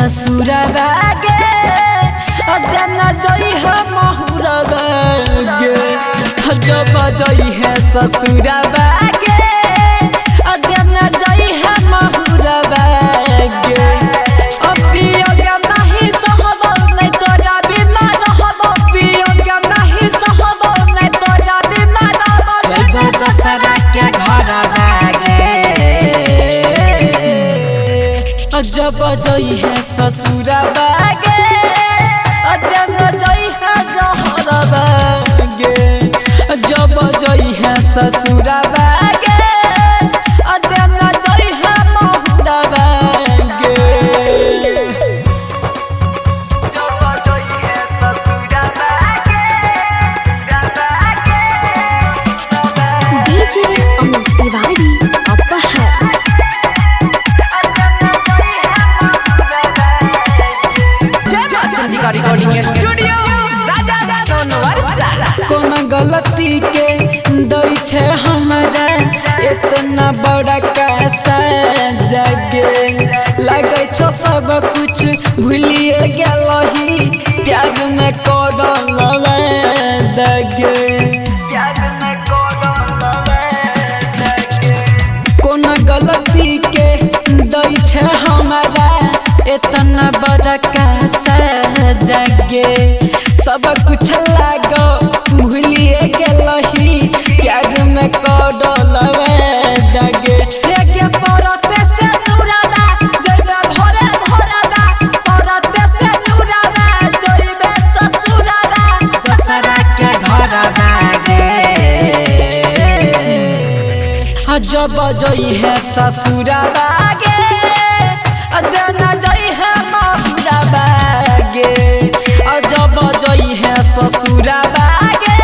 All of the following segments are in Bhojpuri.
ससुरवा गे अदना जई है महुरवा गे जब जई है ससुरवा गे अदना जई है महुरवा गे अपियोग नहीं सहबो नहीं तोरा बिना रहबो पियोग नहीं सहबो नहीं तोरा बिना रहबो जब दसरा के घरवा गे जब जई है ससुरवा गे अदना जई है जहरवा गे जब जई है ससुरवा गे अदना जई है महुरवा गे जब जई है ससुरवा गे डीजे अमित तिवारी अपहर रिकॉर्डिंग स्टूडियो राजा सोनवर्षा कोन गलती के दई छे हमरा इतना बड़ा कैसा जगे लगे छो सब कुछ भूलिए गेलही प्यार में करल दगे कोन गलती के दई छे हमरा इतना बड़ा कैसा जगे सब कुछ लागो भूलिए गेलही प्यार में करल दगे लेके परते से नुरादा जइबे भोरे भोरादा परते से नुरादा जइबे ससुरादा दसरा के घरवा गे जब जई है ससुरवा गे अदना जई है महुरवा गे जब जई है ससुरवा गे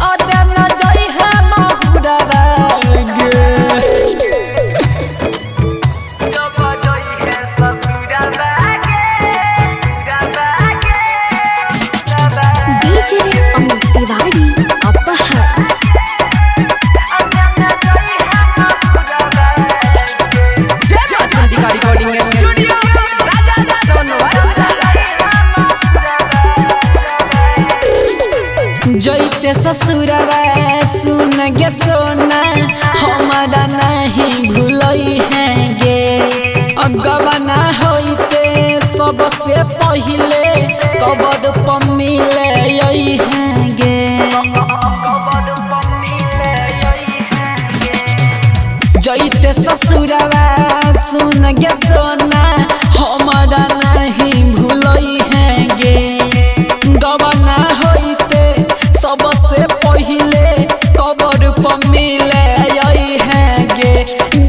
अदना जई है महुरवा गे जब जई है ससुरवा गे डीजे अमित तिवारी अपहर रिकॉर्डिंग स्टूडियो राजा सोनवर्षा जइते ससुरवा सुन गे सोना हमारा नहीं भूलई है गे अगवाना होइते सबसे पहिले कबर पर मिले यही है गे जइते ससुरवा सुन गे सोना हमारा नहीं भूलई है गे गवाना होइते सबसे पहिले कबर पर मिले यही है गे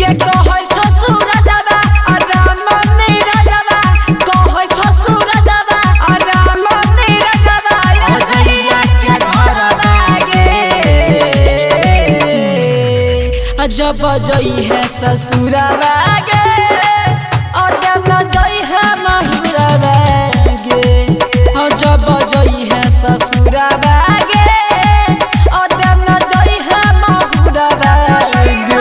गे कहै ससुर जाबा आराम नीरा जाबा कहै ससुर जाबा आराम नीरा जाबा अजइया के घरवा गे जब जई है ससुरवा गे अदना जई है महुरवा गे जब जई है ससुरवा गे अदना जई है महुरवा गे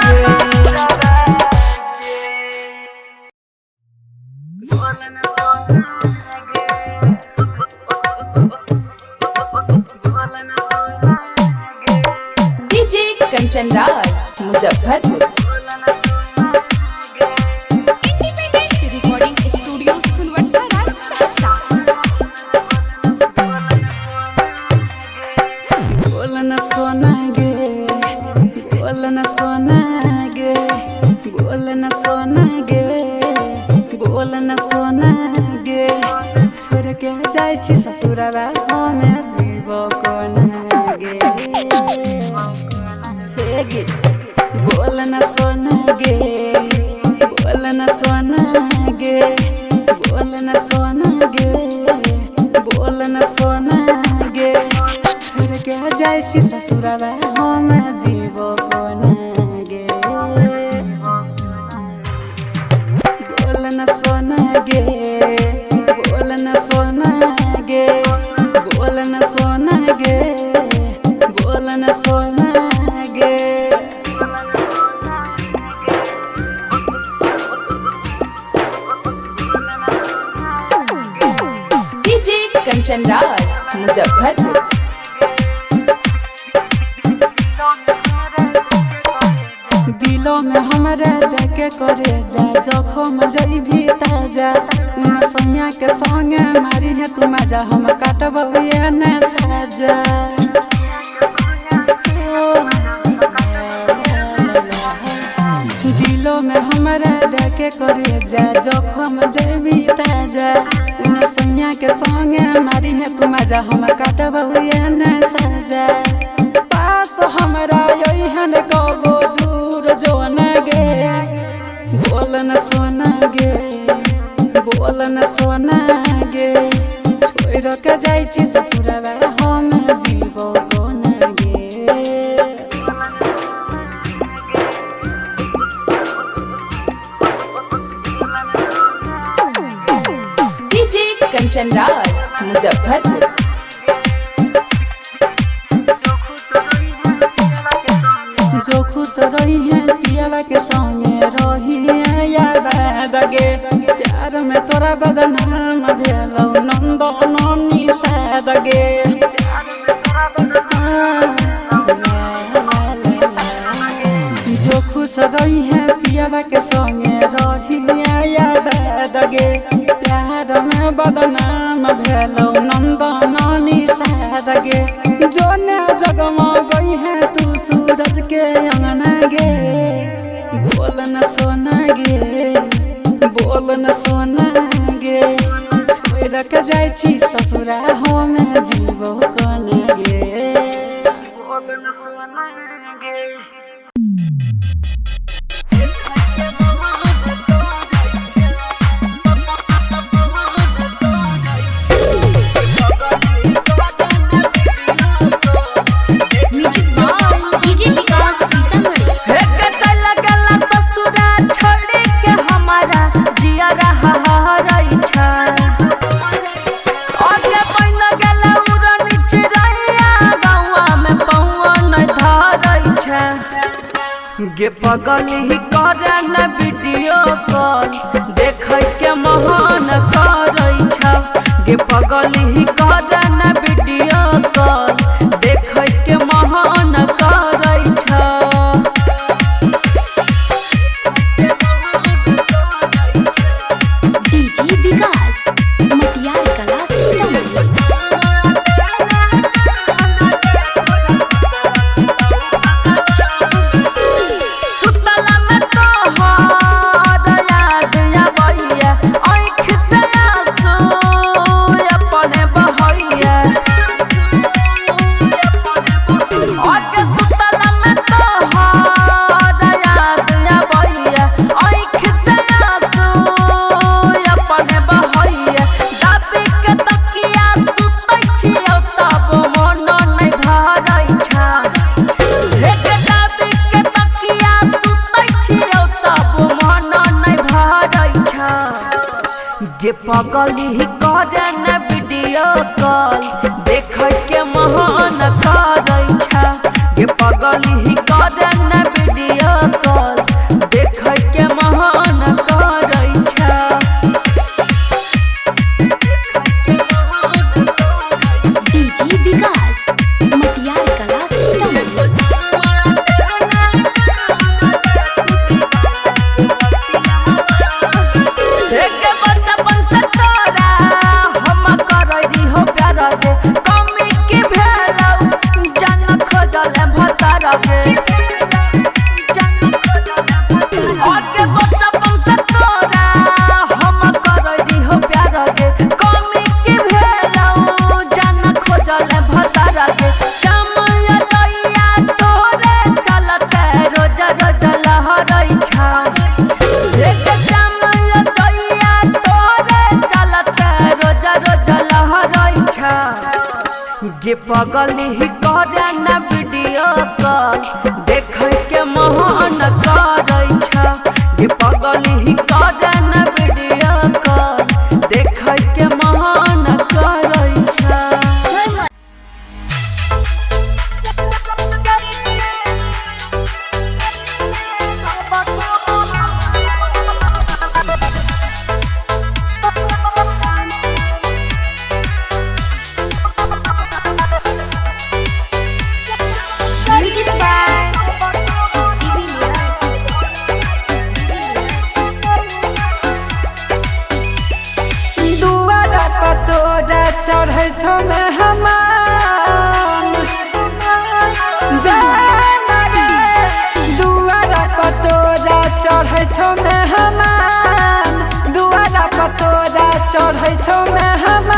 DJ Kanchan Raj Muzaffarpur recording studio सुनवर्षा राज सहरसा बोलन सोना गे बोलन सोना गे बोलन सोना गे बोलन सोना गे छोड़ के जाय छी ससुरवा हमे जीव कोना गे हे गे बोलन सोना गे बोलन सोना गे बोलन सोना गे बोलन सोना गे छोड़ के जाय छी ससुरवा हम जीव कोना गे बोलन सोना गे बोलन सोना गे बोलन सोना गे बोलन सोना गे कंचन राज मुजफ्फरपुर। दिलों में हमारे देखे करे जा जखम जइभी ताजा उन सैया के संगे मारी है तू मजा हम काटब ये न साजा दिलों में हमारे देखे करे जा जखम जइभी ताजा उन सैया के संगे मारी है तू मजा हम काटब ये न साजा पास हमरा यही हन कबो जो न गे बोल न सोना गे बोल न सोना गे छोड़ के जाई छी ससुरवा हम जीवो कोन गे डीजे कंचन राज मुजफ्फरपुर। जो खुश रही है पियावा के संगे रही है याद गे प्यार में तोरा बदनाम भेलौ नंदो ननी साद गे जो खुश रही है पियावा के संगे रही है याद गे प्यार में बदनाम भेलौ नंदो ननी साद गे जो न जगमा गई है तू सूरज के अंगना गे बोल न सोना गे बोल न सोना गे छोड़ के जाई छी ससुरा हम जीवो कोन गे बोल न सोना गे गे पगल ही करे न वीडियो कॉल देखे के मोहन करे छ गे पगल ही करे न वीडियो कॉल देखे के मोहन करे छ डीजे विकास मटियार कला गे पगल ही करे न वीडियो कॉल देखे के मोहन करे छ गे पगल ही करे न वीडियो कॉल देखे के मोहन करे छ डीजे विकास मटियार कला गे पगल ही करे न वीडियो कॉल देखे के मोहन करे छ गे पगल ही करे न वीडियो कॉल देखे के मोहन करे छ मेहमान जाना रे दुआरा पर तोरा चढ़ै छौ मेहमान दुआरा पर तोरा चढ़ै छौ मेहमान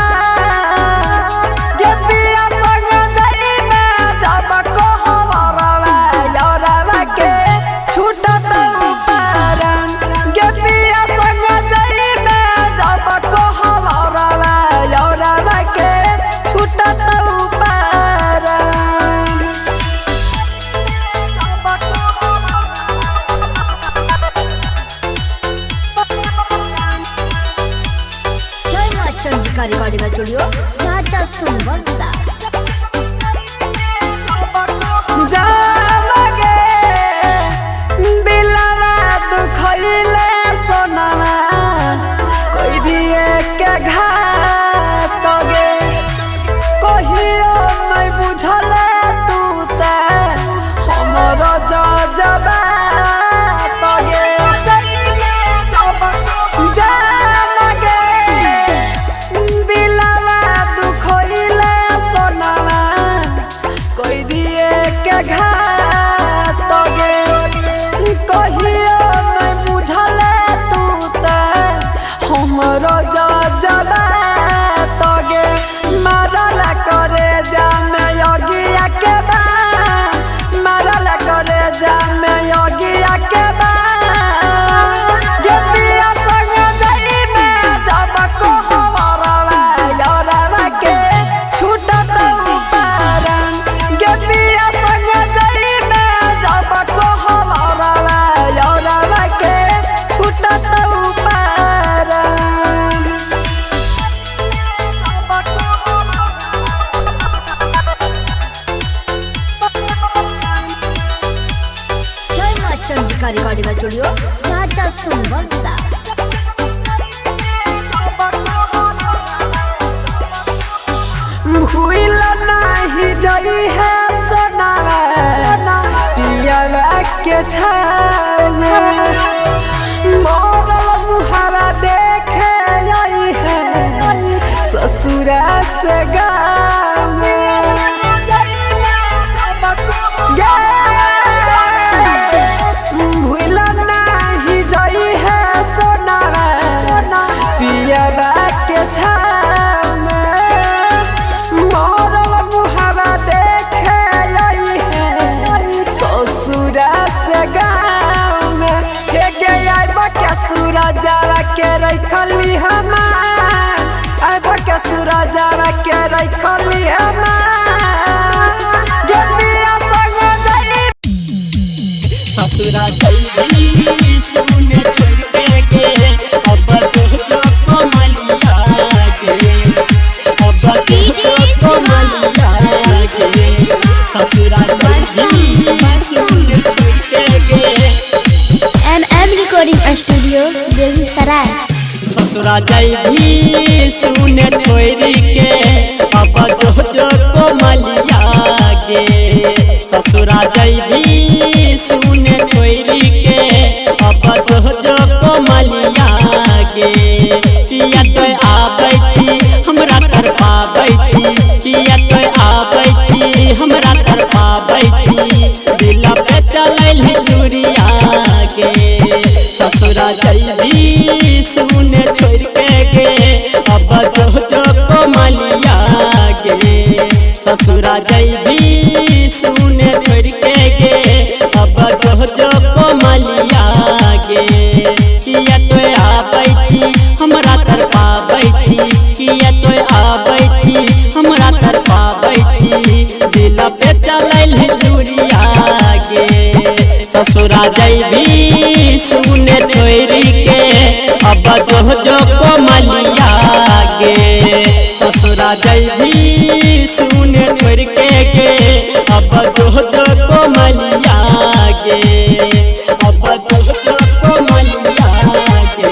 गे पिया संग जाइमे जब कहबरवा यौरवा के छूटत उपरन गे पिया संग जाइमे जब कहबरवा यौरवा के छूटत उपरन जय मां चंद्रिका रिकॉर्डिंग स्टूडियो राजा सोनवर्षा जालगे दिलवा दुखइले सोनावा कोई दिए के घात गे कहियो नहीं बुझले तू ते हमर जजबा तगे जालगे दिलवा दुखइले सोनावा कोई दिए के घात गे कहियो नहीं बुझले तू ते हमरो जजबा तगे मारल करे जामे योगिया के बा मारल करे जामे योगिया के बा गे पिया संग जाइमे जब कहबरवा यौरवा के छूटत उपरन गे पिया संग जाइमे जब कहबरवा यौरवा के छूटत उपरन जय मां चंद्रिका रिकॉर्डिंग स्टूडियो राजा सोनवर्षा भूल नहीं जई है सोनावा पियावा के छाने मोरल मुहावा देखे आई है ससुरा से गाँव में भूल नहीं जई है सोनावा पियावा के छाने मोरल मुहावा देखे आई है ससुरा से गाँव में हे गे आइब के सूरजवा के रखली हमार आइब के सूरजवा के रखली हमार गे पिया संग जाई ससुरा जल्दी सुने छोड़ के अब तो कमलिया के अब तो कमलिया के ससुरा जल्दी सुने छोड़ के MM रिकॉर्डिंग स्टूडियो बेगूसराय ससुरा जल्दी सुने छोड़ के अब तो कमलिया के ससुरा जल्दी सुने छोड़ के अब तो कमलिया के पिया तो आबै छी हमरा तर पाबै छी पिया तो आबै छी हमरा तर पाबै छी दिल पे चलैल चूड़िया के ससुरा जल्दी सुने छोड़ के अब तो कमलिया के ससुरा जल्दी सुने छोड़ के अब तो कमलिया के किया तो आबै छी हमरा तर पाबै छी किया तो आबै छी हमरा तर पाबै छी दिल पे चलैल चूड़िया के ससुरा जल्दी सुने छोड़ के अब तो कमलिया के ससुरा जल्दी सुने छोड़ के अब तो कमलिया के अब तो कमलिया के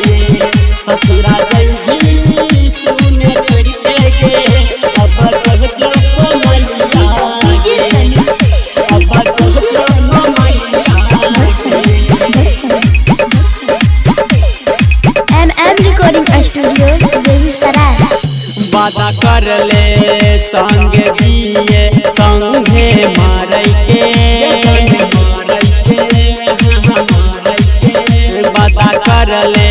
ससुरा जल्दी सुने छोड़ के अब तो कमलिया के अब तो कमलिया MM रिकॉर्डिंग स्टूडियो बेगूसराय वादा कर ले संग जिए संगे मारै के वादा करले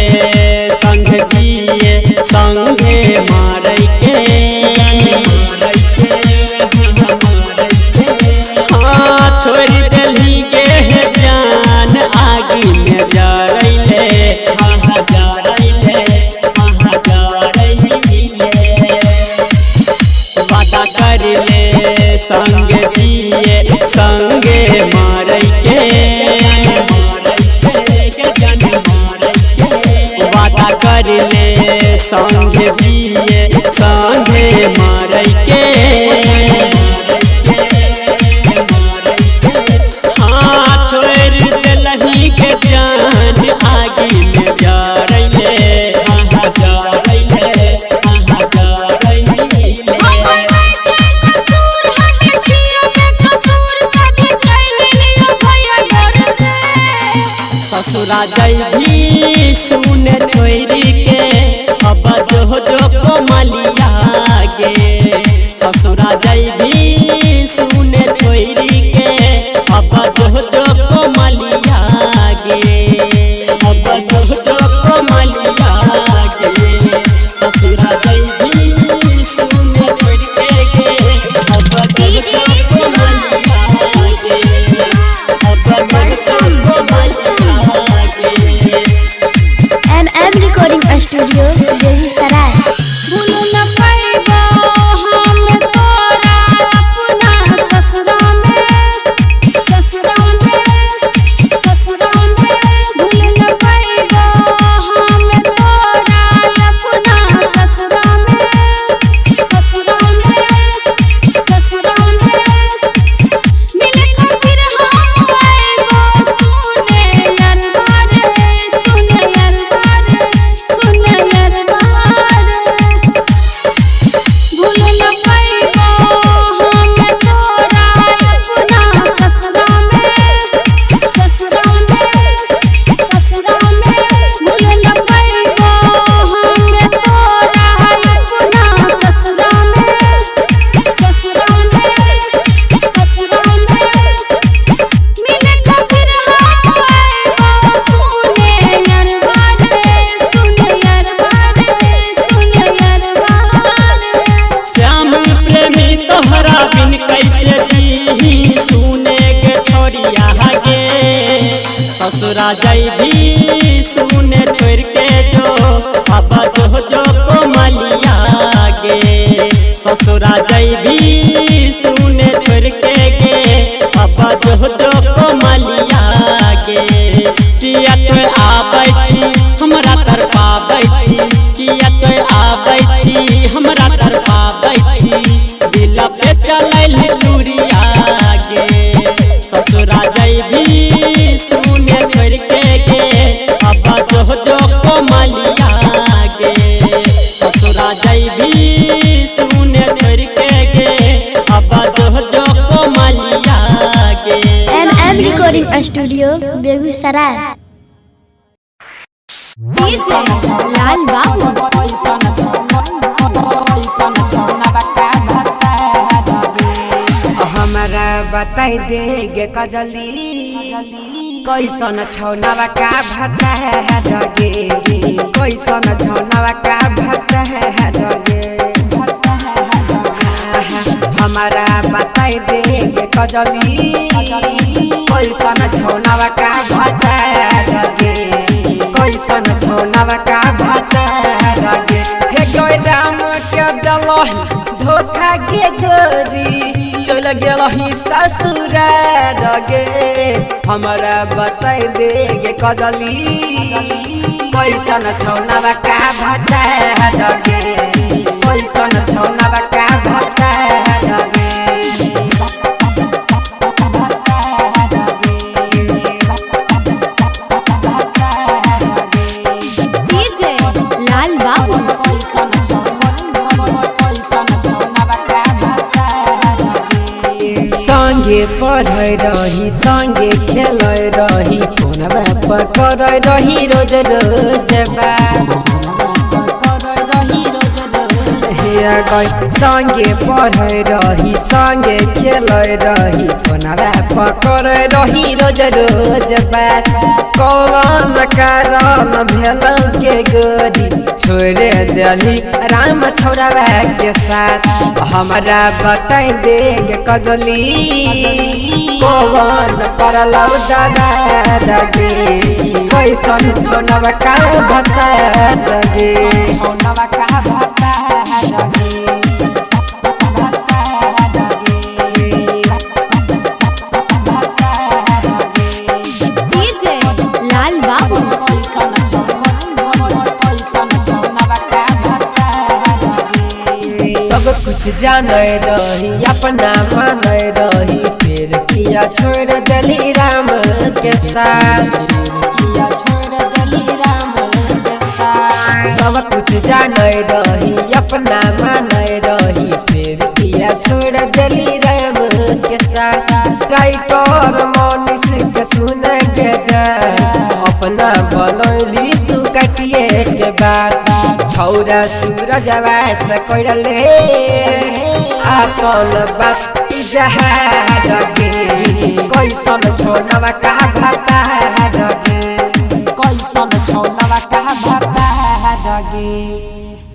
संग जिए संगे मारै के हाँ छोड़ देली के जान आगी में जरैले वादा करले संग जिए संगे मारै के वादा करले संग जिए संगे मारै के हाँ छोड़ देलही के जान आगी में जरैले ससुरा जैभी सुन छोरी के अब जो कोमलिया गे ससुरा जैभी सुन छोरी के अब जो कोमलिया गे अब जो कोमलिया गे ससुरा जैभी सुन छोरी के अब जो कोमलिया गे अब जो MM Recording Studio बेगूसराय। भूल न पाइबो हम तोरा अपना ससुरा में भूल न पाइबो हम तोरा अपना ससुरा में मिले खातिर हम आइबो सुने भूल न पाइबो हम तोरा अपना ससुरा में भूल न पाइबो हम तोरा अपना ससुरा में मिले खातिर हम आइबो सुने श्याम प्रेमी तोहरा बिन कैसे जी सुने के छोरिया गे ससुरा जैभी सुने छोड़ के जो अब जो कोमलिया गे ससुरा जैभी सुने छोड़ के गे अब जो कोमलिया गे किया तो आबै छी हमरा तर पाबै छी किया तो आबै छी हमरा तर पाबै छी दिल पे चलैल छुरिया गे ससुरा जैभी सुने छोड़ के गे अब जो कोमलिया गे ससुरा जैभी सुने छोड़ के गे अब जो कोमलिया गे MM Recording Studio बेगूसराय। लाल बाबू हमारा बताई देगे कजली कैसन छौनवा का भत्ता है जगे कैसन छौनवा का भत्ता है जगे हमारा बताई देगे कजली कैसन छौनवा का भत्ता है जगे कैसन छौनवा का भत्ता है जगे हे कोई राम के दलही धोखा गे गोरी चल गेलही ससुरा गे हमारा बताई देगे कजली कैसन छौनवा का भत्ता है जगे कैसन छौनवा का भत्ता है जगे लाल बाबू संगे पढ़ै रही संगे खेलै रही फोनवा पर करै रही रोज रोज बात हे आ गई संगे पढ़े रही संगे खेल रही फोनवा पकड़ रही रोज रोज बात कौन कारण भेल के गोरी छोड़े दिली राम छोड़वा के साथ हमरा बताई दे कजली कौन करलौ दादा दगे कैसन छोनवा का बता दगे छोनवा का बता दगे डीजे लाल बाबू सब कुछ जाने रही अपना माने रही फिर किया छोड़ दिली राम के साथ किया छोड़ दिली राम के साथ सब कुछ जाने रही अपना माने रही फिर किया छोड़ दिली राम के साथ राइटर मनीष के सुन के जा अपना बनैली तू कटिए के बाद छौरा सूरजवा से करले अपन बात जहाज गे कैसन छोनवा का भाता गे कैसन छोनवा का भाता गे।